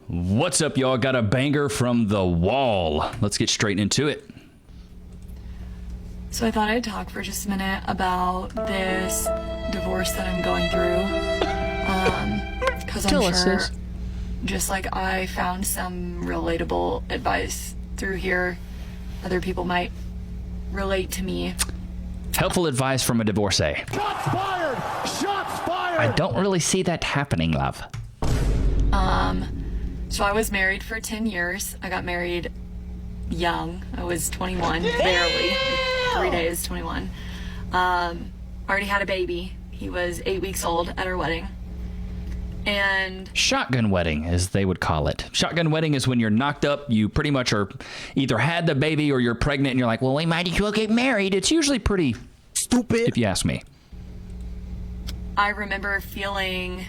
What's up, y'all? Got a banger from the wall. Let's get straight into it. So I thought I'd talk for just a minute about this divorce that I'm going through. Because I'm sure, just like I found some relatable advice through here, other people might relate to me. Helpful advice from a divorcee. Shots fired! Shots fired! I don't really see that happening, love. So I was married for 10 years. I got married young. I was 21, barely. 3 days, 21. Already had a baby. He was 8 weeks old at our wedding. And shotgun wedding, as they would call it. Shotgun wedding is when you're knocked up, you pretty much are either had the baby or you're pregnant and you're like, well, we might as well get married. It's usually pretty stupid, if you ask me. I remember feeling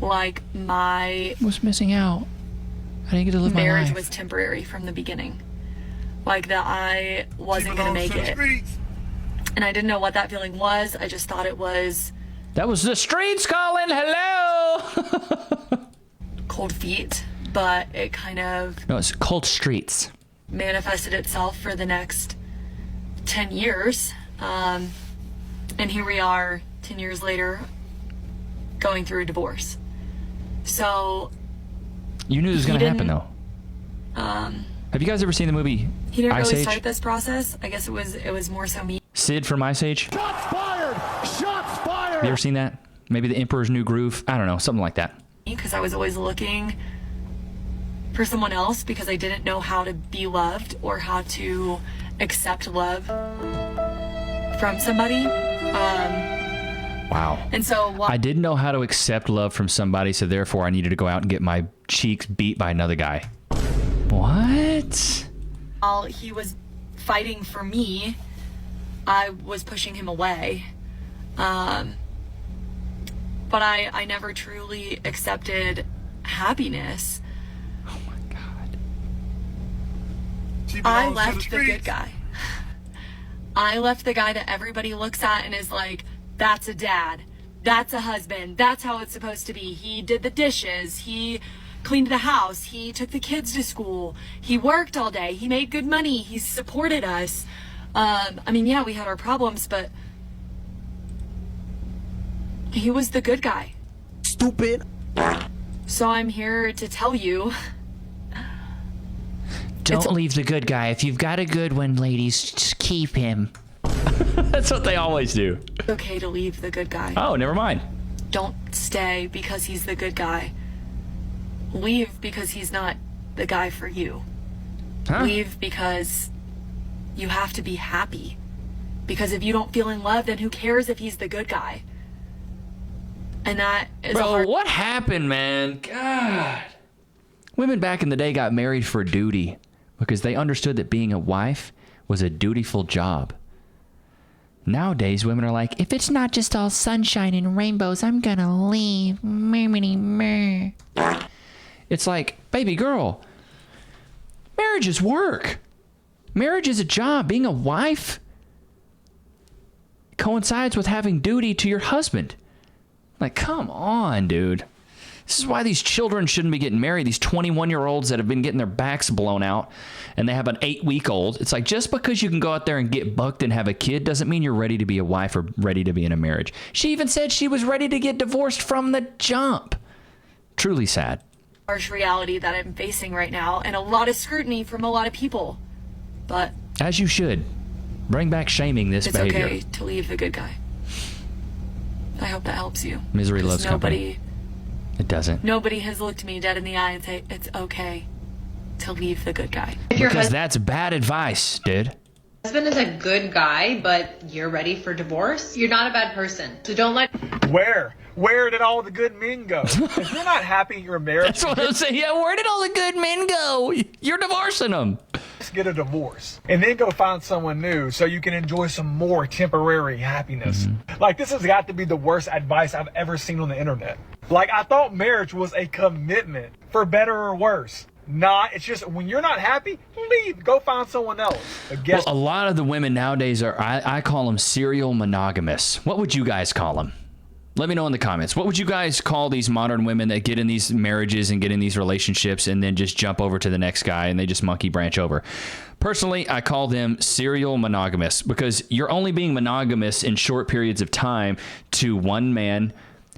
like my was missing out. I didn't get to live my life. Marriage was temporary from the beginning. Like that I wasn't going to make it. And I didn't know what that feeling was. I just thought it was... That was the streets calling. Hello. Cold feet, but it kind of... No, it's cold streets. Manifested itself for the next 10 years. And here we are 10 years later going through a divorce. So... You knew this was going to happen, though. Have you guys ever seen the movie He didn't Ice really Age? start this process. I guess it was more so me. Sid from Ice Age? Shots fired! Shots fired! Have you ever seen that? Maybe The Emperor's New Groove? I don't know, something like that. Because I was always looking for someone else because I didn't know how to be loved or how to accept love from somebody. Wow. And so I didn't know how to accept love from somebody, so therefore I needed to go out and get my cheeks beat by another guy. What? while he was fighting for me, I was pushing him away. But I never truly accepted happiness. Oh my God. I left the good guy. I left the guy that everybody looks at and is like, that's a dad. That's a husband. That's how it's supposed to be. He did the dishes. He cleaned the house. He took the kids to school. He worked all day. He made good money. He supported us. I mean, yeah, we had our problems, but he was the good guy. Stupid. So I'm here to tell you. Don't leave the good guy. If you've got a good one, ladies, just keep him. That's what they always do. It's okay to leave the good guy. Oh, never mind. Don't stay because he's the good guy. Leave because he's not the guy for you. Huh? Leave because you have to be happy. Because if you don't feel in love, then who cares if he's the good guy? And that is a Bro, hard... what happened, man? God. Women back in the day got married for duty because they understood that being a wife was a dutiful job. Nowadays, women are like, if it's not just all sunshine and rainbows, I'm gonna leave. It's like, baby girl, marriage is work. Marriage is a job. Being a wife coincides with having duty to your husband. Like, come on, dude. This is why these children shouldn't be getting married. These 21-year-olds that have been getting their backs blown out and they have an 8-week-old. It's like, just because you can go out there and get bucked and have a kid doesn't mean you're ready to be a wife or ready to be in a marriage. She even said she was ready to get divorced from the jump. Truly sad. harsh reality that I'm facing right now and a lot of scrutiny from a lot of people. But as you should. Bring back shaming this it's behavior. okay to leave the good guy. I hope that helps you. Misery loves nobody, company. It doesn't. Nobody has looked me dead in the eye and say, it's okay to leave the good guy. Because that's bad advice, dude. Husband is a good guy, but you're ready for divorce, you're not a bad person. So don't let... Where did all the good men go? If you're not happy in your marriage, That's what I'm saying. Yeah, where did all the good men go? You're divorcing them. just get a divorce and then go find someone new so you can enjoy some more temporary happiness. Like, this has got to be the worst advice I've ever seen on the internet. Like, I thought marriage was a commitment for better or worse. Nah, it's just when you're not happy, leave. Go find someone else. But guess Well, a lot of the women nowadays are, I call them serial monogamous. What would you guys call them? Let me know in the comments. What would you guys call these modern women that get in these marriages and get in these relationships and then just jump over to the next guy and they just monkey branch over? Personally, I call them serial monogamous, because you're only being monogamous in short periods of time to one man.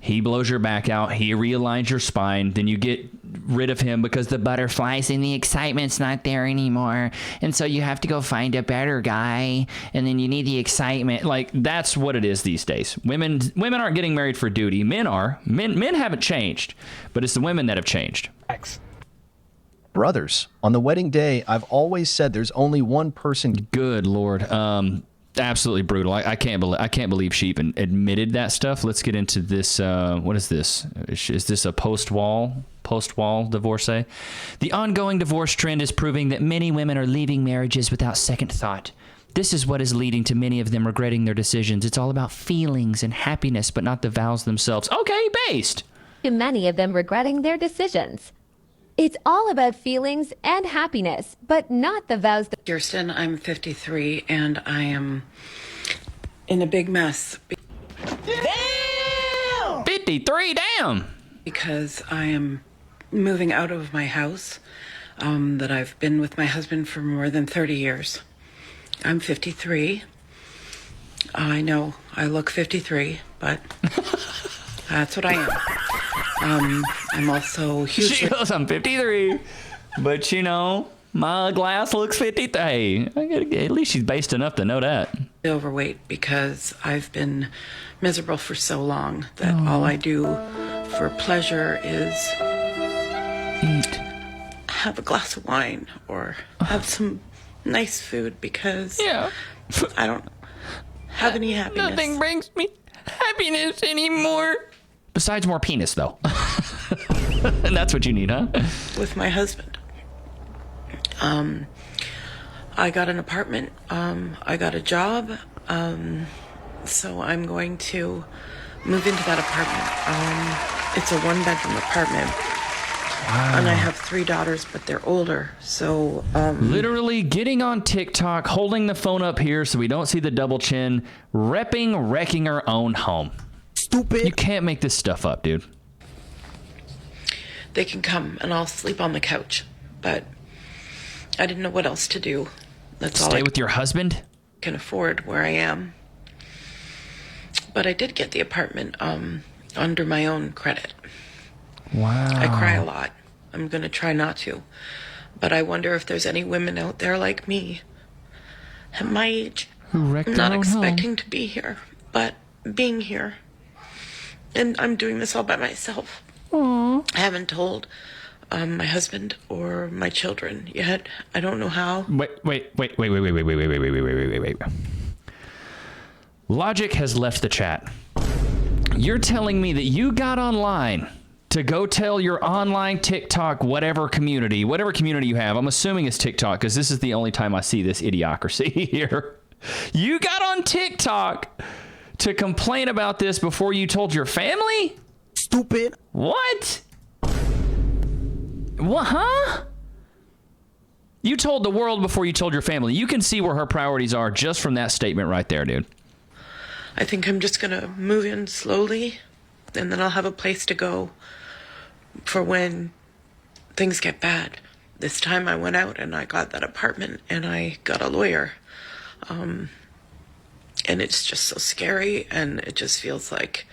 He blows your back out. He realigns your spine. Then you get rid of him because the butterflies and the excitement's not there anymore. And so you have to go find a better guy. And then you need the excitement. Like, that's what it is these days. Women aren't getting married for duty. Men are. Men haven't changed. But it's the women that have changed. X. Brothers, on the wedding day, I've always said there's only one person. Good Lord. Absolutely brutal. I can't believe she even admitted that stuff. Let's get into this. What is this? Is this a post-wall divorcee? The ongoing divorce trend is proving that many women are leaving marriages without second thought. This is what is leading to many of them regretting their decisions. It's all about feelings and happiness, but not the vows themselves. Okay, based. Many of them regretting their decisions. It's all about feelings and happiness, but not the vows. Kirsten, I'm 53 and I am in a big mess. Damn! 53, damn! Because I am moving out of my house that I've been with my husband for more than 30 years. I'm 53. I know I look 53, but that's what I am. I'm also hugely... She goes, I'm 53, but you know, my glass looks 53. At least she's based enough to know that. overweight because I've been miserable for so long that all I do for pleasure is Eat. have a glass of wine or have some nice food because I don't have any happiness. Nothing brings me happiness anymore. Besides more penis, though. And that's what you need, huh? With my husband. I got an apartment. I got a job. So I'm going to move into that apartment. It's a one-bedroom apartment. Wow. And I have 3 daughters, but they're older. So literally getting on TikTok, holding the phone up here so we don't see the double chin, wrecking her own home. Stupid. You can't make this stuff up, dude. they can come and I'll sleep on the couch. But I didn't know what else to do. That's all Stay with your husband? Can afford where I am. But I did get the apartment under my own credit. Wow. I cry a lot. I'm going to try not to. But I wonder if there's any women out there like me at my age. Who wrecked I'm their not own expecting home. to be here, but being here. And I'm doing this all by myself. Aww. I haven't told my husband or my children yet. I don't know how. Wait. Logic has left the chat. You're telling me that you got online to go tell your online TikTok whatever community you have. I'm assuming it's TikTok because this is the only time I see this idiocracy here. You got on TikTok to complain about this before you told your family? Stupid. What? What, huh? You told the world before you told your family. You can see where her priorities are just from that statement right there, dude. I think I'm just going to move in slowly, and then I'll have a place to go for when things get bad. This time I went out and I got that apartment and I got a lawyer. And it's just so scary, and it just feels like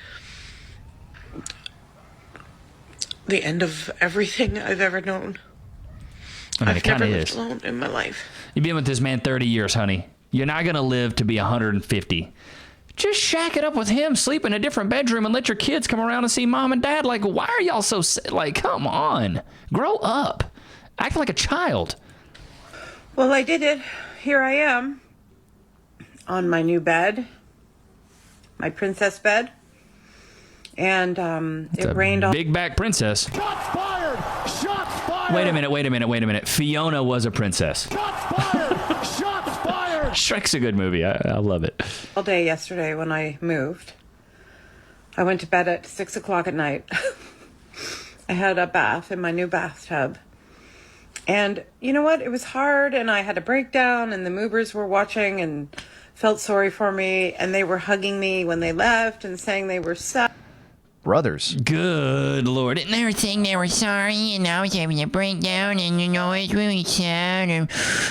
the end of everything I've ever known. I mean, I've it kind never of lived is. alone in my life. You've been with this man 30 years, honey. You're not going to live to be 150. Just shack it up with him, sleep in a different bedroom, and let your kids come around and see mom and dad. Like, why are y'all so, like, come on. Grow up. Act like a child. Well, I did it. Here I am on my new bed, my princess bed. And it rained all big back princess. Shots fired! Shots fired! Wait a minute. Fiona was a princess. Shots fired! Shots fired! Shrek's a good movie. I love it. all day yesterday when I moved. I went to bed at 6 o'clock at night. I had a bath in my new bathtub. And you know what? It was hard, and I had a breakdown, and the movers were watching and felt sorry for me, and they were hugging me when they left and saying they were sad. brothers. Good Lord. They were saying they were sorry, and I was having a breakdown, and it's really sad, and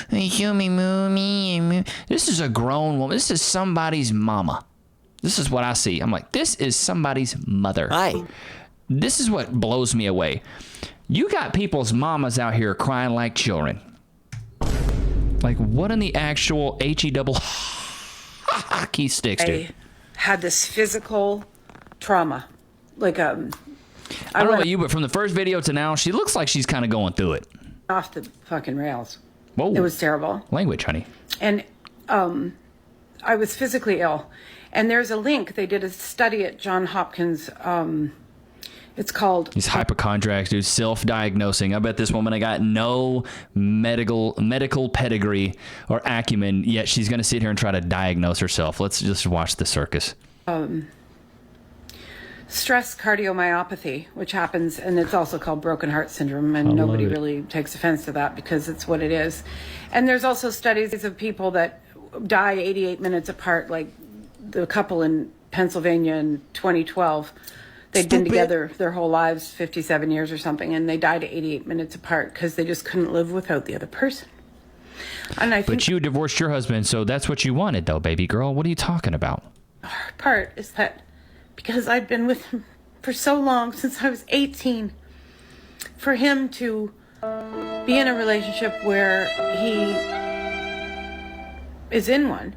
they showed me movie, and This is a grown woman. This is somebody's mama. This is what I see. I'm like, this is somebody's mother. Hi. This is what blows me away. You got people's mamas out here crying like children. Like, what in the actual H-E double hockey sticks, dude? I had this physical trauma. Like, I don't know about you, but from the first video to now, she looks like she's kind of going through it. off the fucking rails. Whoa. It was terrible. Language, honey. And I was physically ill. And there's a link. They did a study at Johns Hopkins. It's called... These hypochondriacs, dude, self-diagnosing. I bet this woman I got no medical pedigree or acumen, yet she's going to sit here and try to diagnose herself. Let's just watch the circus. Stress cardiomyopathy, which happens, and it's also called broken heart syndrome, and nobody really takes offense to that because it's what it is. And there's also studies of people that die 88 minutes apart, like the couple in Pennsylvania in 2012. They'd been together their whole lives, 57 years or something, and they died 88 minutes apart because they just couldn't live without the other person. And I think but you divorced your husband, so that's what you wanted, though, baby girl. What are you talking about? the hard part is that because I'd been with him for so long, since I was 18, for him to be in a relationship where he is in one.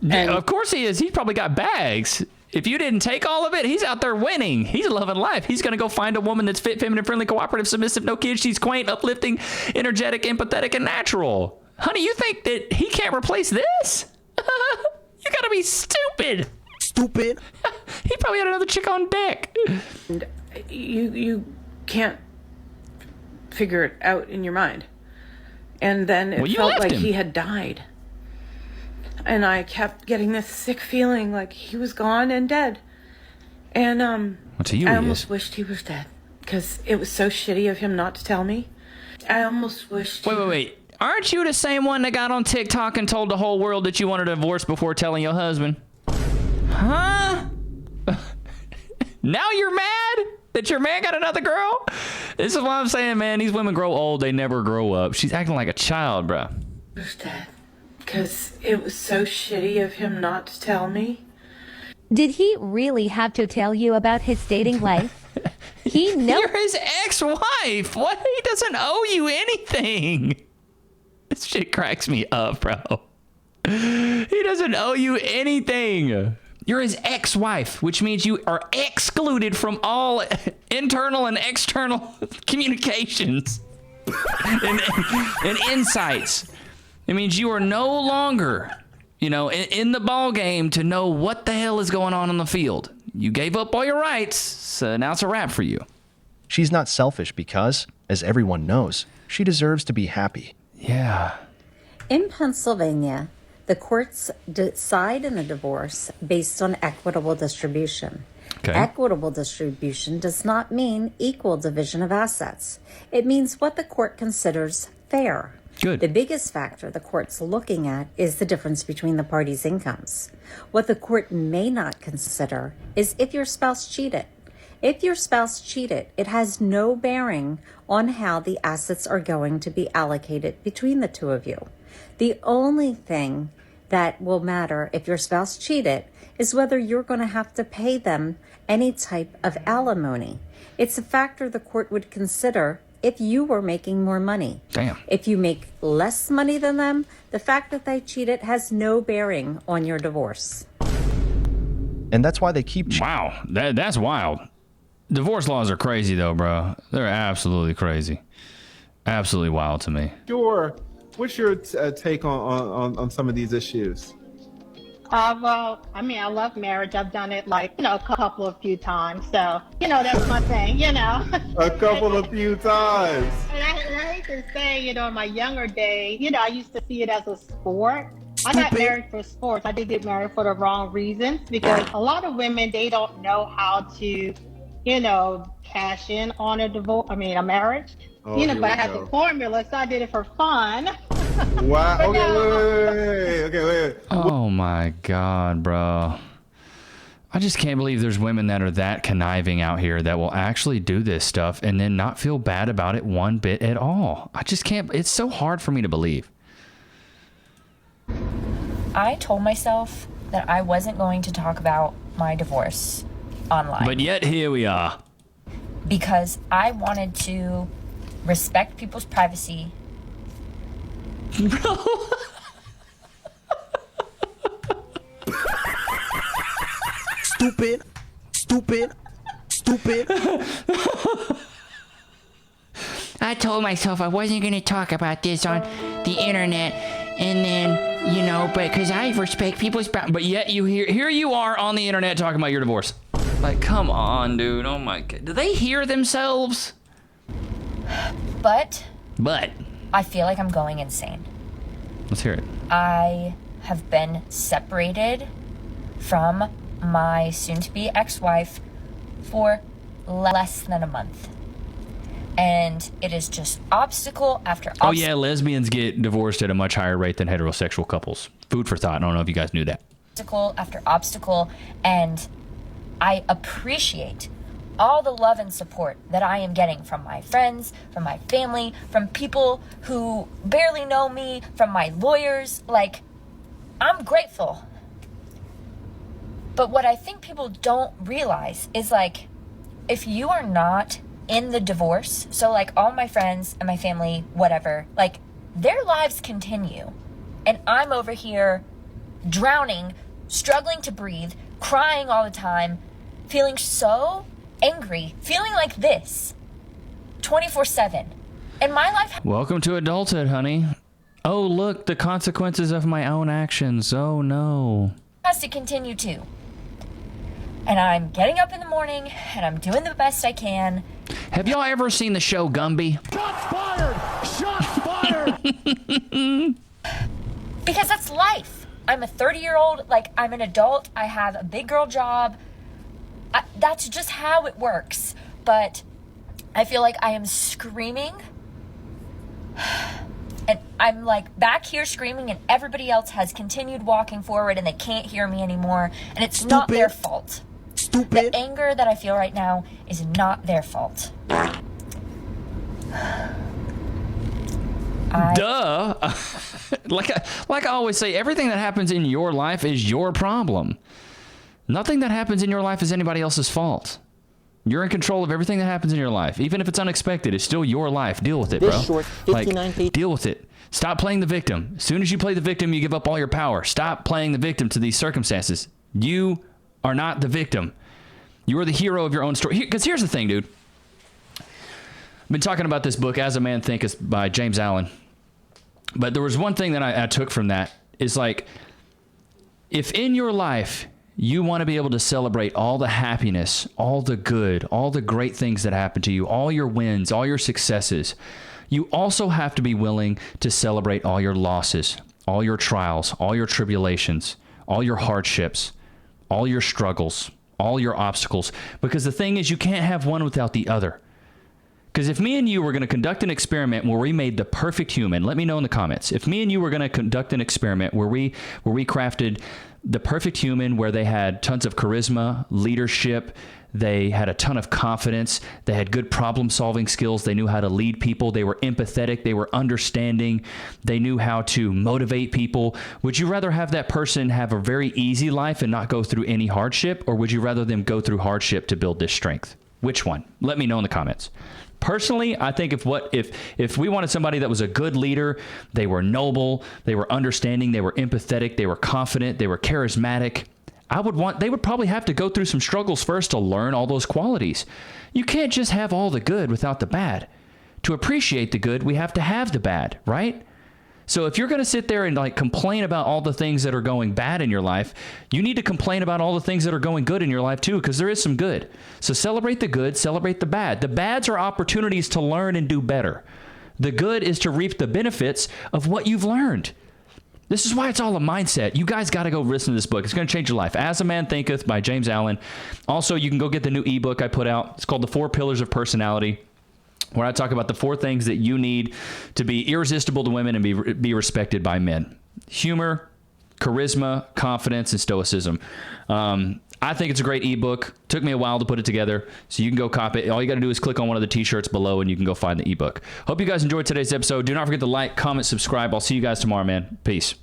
Yeah, of course he is. He's probably got bags. If you didn't take all of it, he's out there winning. He's loving life. He's going to go find a woman that's fit, feminine, friendly, cooperative, submissive, no kids. She's quaint, uplifting, energetic, empathetic, and natural. Honey, you think that he can't replace this? You got to be stupid. Stupid. He probably had another chick on deck. And you can't figure it out in your mind. And then it felt like he had died. And I kept getting this sick feeling like he was gone and dead. And I almost wished he was dead because it was so shitty of him not to tell me. I almost wished... Wait. Aren't you the same one that got on TikTok and told the whole world that you wanted a divorce before telling your husband? Huh? Now you're mad that your man got another girl? This is what I'm saying, man. These women grow old. They never grow up. She's acting like a child, bro. He was dead. Because it was so shitty of him not to tell me. Did he really have to tell you about his dating life? You're his ex-wife. What? He doesn't owe you anything. This shit cracks me up, bro. He doesn't owe you anything. You're his ex-wife, which means you are excluded from all internal and external communications and insights. It means you are no longer, in the ball game to know what the hell is going on the field. You gave up all your rights, so now it's a wrap for you. She's not selfish because, as everyone knows, she deserves to be happy. Yeah. In Pennsylvania, the courts decide in a divorce based on equitable distribution. Okay. Equitable distribution does not mean equal division of assets. It means what the court considers fair. Good. The biggest factor the court's looking at is the difference between the parties' incomes. What the court may not consider is if your spouse cheated. If your spouse cheated, it has no bearing on how the assets are going to be allocated between the two of you. The only thing that will matter if your spouse cheated is whether you're going to have to pay them any type of alimony. It's a factor the court would consider if you were making more money. Damn. If you make less money than them, the fact that they cheated has no bearing on your divorce. And that's why they keep... Wow, that's wild. Divorce laws are crazy, though, bro. They're absolutely crazy. Absolutely wild to me. Sure. What's your take on some of these issues? Well, I mean, I love marriage. I've done it a few times. So, that's my thing, A few times. And I hate to say, in my younger day, I used to see it as a sport. I got married for sports. I did get married for the wrong reasons because a lot of women, they don't know how to, cash in on a marriage. Oh, but I had the formula, so I did it for fun. Wow. Okay, wait. Oh my God, bro. I just can't believe there's women that are that conniving out here that will actually do this stuff and then not feel bad about it one bit at all. I just can't. It's so hard for me to believe. I told myself that I wasn't going to talk about my divorce online. But yet here we are. Because I wanted to respect people's privacy. Stupid. I told myself I wasn't going to talk about this on the internet, and then, you know, but because I respect people's But yet here you are on the internet talking about your divorce. Like, come on, dude. Oh my God. Do they hear themselves? But But I feel like I'm going insane. let's hear it. I have been separated from my soon-to-be ex-wife for less than a month. And it is just obstacle after obstacle. Oh yeah, lesbians get divorced at a much higher rate than heterosexual couples. Food for thought. I don't know if you guys knew that. Obstacle after obstacle, and I appreciate all the love and support that I am getting from my friends, from my family, from people who barely know me, from my lawyers. Like, I'm grateful. But what I think people don't realize is, like, if you are not in the divorce, so like all my friends and my family, whatever, like their lives continue. And I'm over here drowning, struggling to breathe, crying all the time, feeling so angry, feeling like this 24/7. And my life Welcome to adulthood, honey. Oh, look, the consequences of my own actions. Oh, no. has to continue too. And I'm getting up in the morning and I'm doing the best I can. Have y'all ever seen the show Gumby? Shots fired! Shots fired! Because that's life. I'm a 30-year-old, like I'm an adult. I have a big girl job. That's just how it works. But I feel like I am screaming. And I'm like back here screaming and everybody else has continued walking forward and they can't hear me anymore. And it's not their fault. The anger that I feel right now is not their fault. Duh. like I always say, everything that happens in your life is your problem. Nothing that happens in your life is anybody else's fault. You're in control of everything that happens in your life. Even if it's unexpected, it's still your life. Deal with it, bro. Deal with it. Stop playing the victim. As soon as you play the victim, you give up all your power. Stop playing the victim to these circumstances. You are not the victim. You are the hero of your own story. Because here's the thing, dude. I've been talking about this book, As a Man Thinketh, by James Allen. But there was one thing that I took from that is like, if in your life you want to be able to celebrate all the happiness, all the good, all the great things that happen to you, all your wins, all your successes, you also have to be willing to celebrate all your losses, all your trials, all your tribulations, all your hardships, all your struggles, all your obstacles. Because the thing is, you can't have one without the other. Because if me and you were going to conduct an experiment where we made the perfect human, let me know in the comments. If me and you were going to conduct an experiment where we crafted the perfect human, where they had tons of charisma, leadership, they had a ton of confidence, they had good problem-solving skills, they knew how to lead people, they were empathetic, they were understanding, they knew how to motivate people. Would you rather have that person have a very easy life and not go through any hardship, or would you rather them go through hardship to build this strength? Which one? Let me know in the comments. Personally, I think if we wanted somebody that was a good leader, they were noble, they were understanding, they were empathetic, they were confident, they were charismatic, they would probably have to go through some struggles first to learn all those qualities. You can't just have all the good without the bad. To appreciate the good, we have to have the bad, right? So if you're going to sit there and like complain about all the things that are going bad in your life, you need to complain about all the things that are going good in your life too, because there is some good. So celebrate the good, celebrate the bad. The bads are opportunities to learn and do better. The good is to reap the benefits of what you've learned. This is why it's all a mindset. You guys got to go listen to this book. It's going to change your life. As a Man Thinketh by James Allen. Also, you can go get the new ebook I put out. It's called The 4 Pillars of Personality, where I talk about the 4 things that you need to be irresistible to women and be respected by men. Humor, charisma, confidence, and stoicism. I think it's a great ebook. Took me a while to put it together, so you can go copy it. All you got to do is click on one of the t-shirts below, and you can go find the ebook. Hope you guys enjoyed today's episode. Do not forget to like, comment, subscribe. I'll see you guys tomorrow, man. Peace.